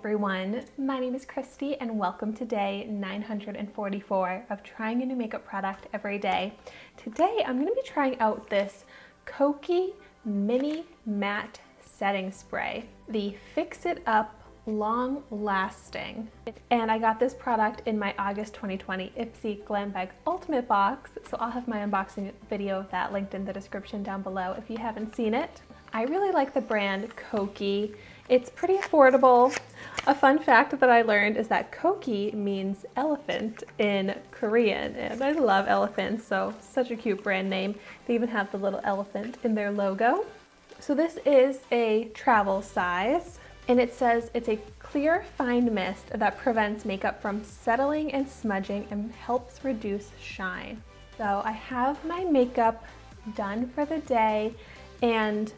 everyone, my name is Christy and welcome to day 944 of trying a new makeup product every day. Today I'm going to be trying out this Kokie Mini Matte Setting Spray, the Fix It Up Long Lasting. And I got this product in my August 2020 Ipsy Glam Bag Ultimate box, so I'll have my unboxing video of that linked in the description down below if you haven't seen it. I really like the brand Kokie. It's pretty affordable. A fun fact that I learned is that Kokie means elephant in Korean, and I love elephants, so such a cute brand name. They even have the little elephant in their logo. So this is a travel size, and it says it's a clear, fine mist that prevents makeup from settling and smudging and helps reduce shine. So I have my makeup done for the day, and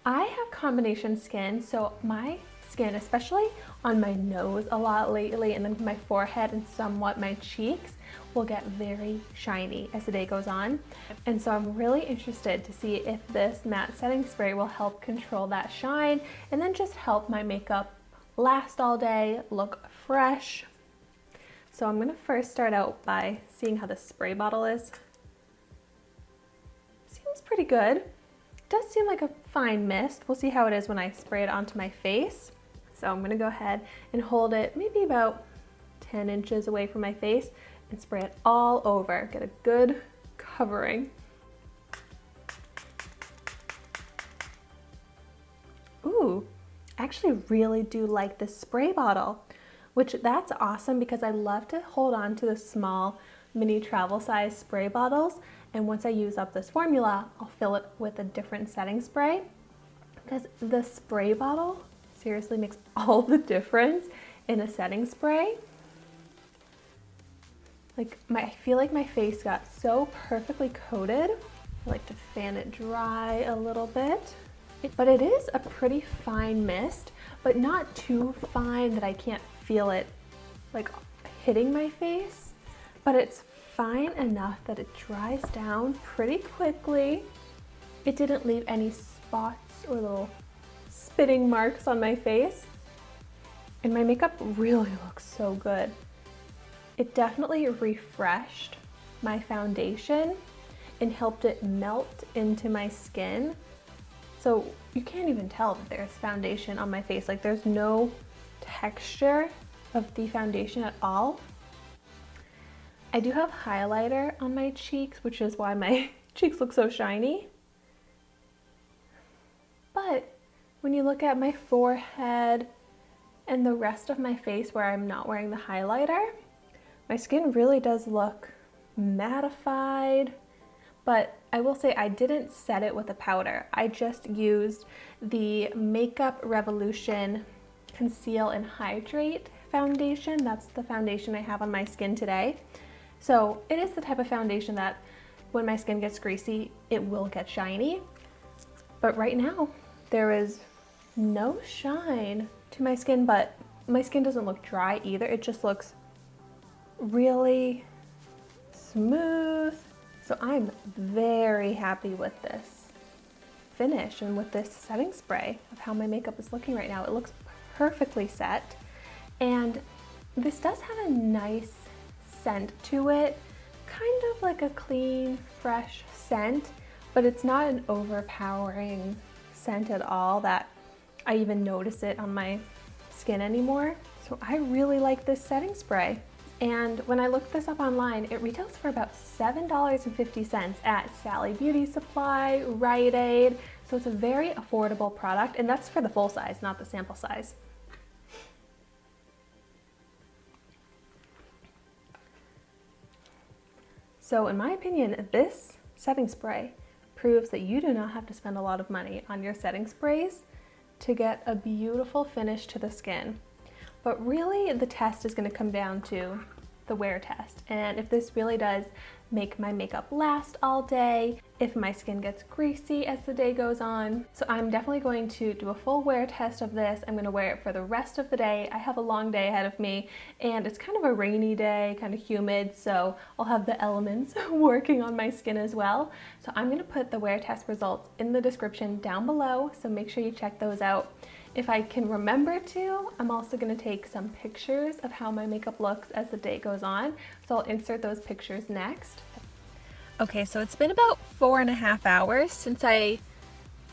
I have combination skin, so my skin, especially on my nose a lot lately, and then my forehead and somewhat my cheeks, will get very shiny as the day goes on. And so I'm really interested to see if this matte setting spray will help control that shine and then just help my makeup last all day, look fresh. So I'm gonna first start out by seeing how the spray bottle is. Seems pretty good. Does seem like a fine mist. We'll see how it is when I spray it onto my face. So I'm gonna go ahead and hold it maybe about 10 inches away from my face and spray it all over. Get a good covering. Ooh, I actually really do like this spray bottle, which that's awesome because I love to hold on to the small mini travel size spray bottles. And once I use up this formula, I'll fill it with a different setting spray because the spray bottle seriously makes all the difference in a setting spray. I feel like my face got so perfectly coated. I like to fan it dry a little bit. But it is a pretty fine mist, but not too fine that I can't feel it like hitting my face. But it's fine enough that it dries down pretty quickly. It didn't leave any spots or little spitting marks on my face. And my makeup really looks so good. It definitely refreshed my foundation and helped it melt into my skin. So you can't even tell that there's foundation on my face. Like there's no texture of the foundation at all. I do have highlighter on my cheeks, which is why my cheeks look so shiny. But when you look at my forehead and the rest of my face where I'm not wearing the highlighter, my skin really does look mattified. But I will say I didn't set it with a powder. I just used the Makeup Revolution Conceal and Hydrate foundation. That's the foundation I have on my skin today. So it is the type of foundation that when my skin gets greasy, it will get shiny. But right now, there is no shine to my skin, but my skin doesn't look dry either. It just looks really smooth. So I'm very happy with this finish and with this setting spray of how my makeup is looking right now. It looks perfectly set, and this does have a nice scent to it, kind of like a clean, fresh scent, but it's not an overpowering scent at all that I even notice it on my skin anymore. So I really like this setting spray. And when I looked this up online, it retails for about $7.50 at Sally Beauty Supply, Rite Aid. So it's a very affordable product, and that's for the full size, not the sample size. So in my opinion, this setting spray proves that you do not have to spend a lot of money on your setting sprays to get a beautiful finish to the skin. But really the test is going to come down to the wear test, and if this really does make my makeup last all day, if my skin gets greasy as the day goes on. So I'm definitely going to do a full wear test of this. I'm going to wear it for the rest of the day. I have a long day ahead of me, and it's kind of a rainy day, kind of humid, so I'll have the elements working on my skin as well. So I'm going to put the wear test results in the description down below, so make sure you check those out. If I can remember to, I'm also going to take some pictures of how my makeup looks as the day goes on. So I'll insert those pictures next. Okay, so it's been about 4.5 hours since I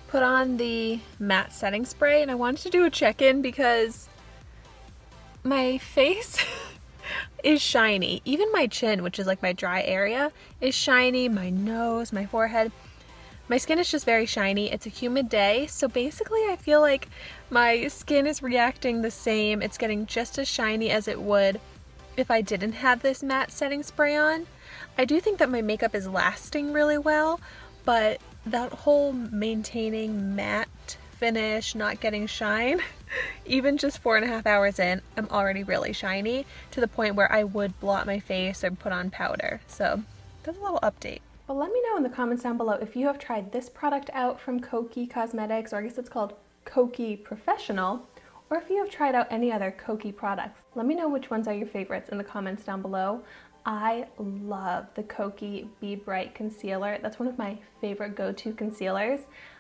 put on the matte setting spray, and I wanted to do a check-in because my face is shiny. Even my chin, which is like my dry area, is shiny. My nose, my forehead. My skin is just very shiny. It's a humid day, so basically I feel like my skin is reacting the same. It's getting just as shiny as it would if I didn't have this matte setting spray on. I do think that my makeup is lasting really well, but that whole maintaining matte finish, not getting shine, even just 4.5 hours in, I'm already really shiny to the point where I would blot my face or put on powder. So that's a little update. Well, let me know in the comments down below if you have tried this product out from Kokie Cosmetics, or I guess it's called Kokie Professional, or if you have tried out any other Kokie products. Let me know which ones are your favorites in the comments down below. I love the Kokie Be Bright Concealer. That's one of my favorite go-to concealers.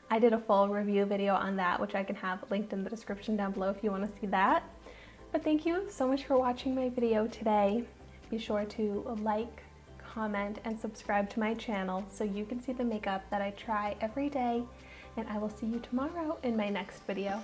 I did a full review video on that, which I can have linked in the description down below if you want to see that. But thank you so much for watching my video today. Be sure to like, comment, and subscribe to my channel so you can see the makeup that I try every day, and I will see you tomorrow in my next video.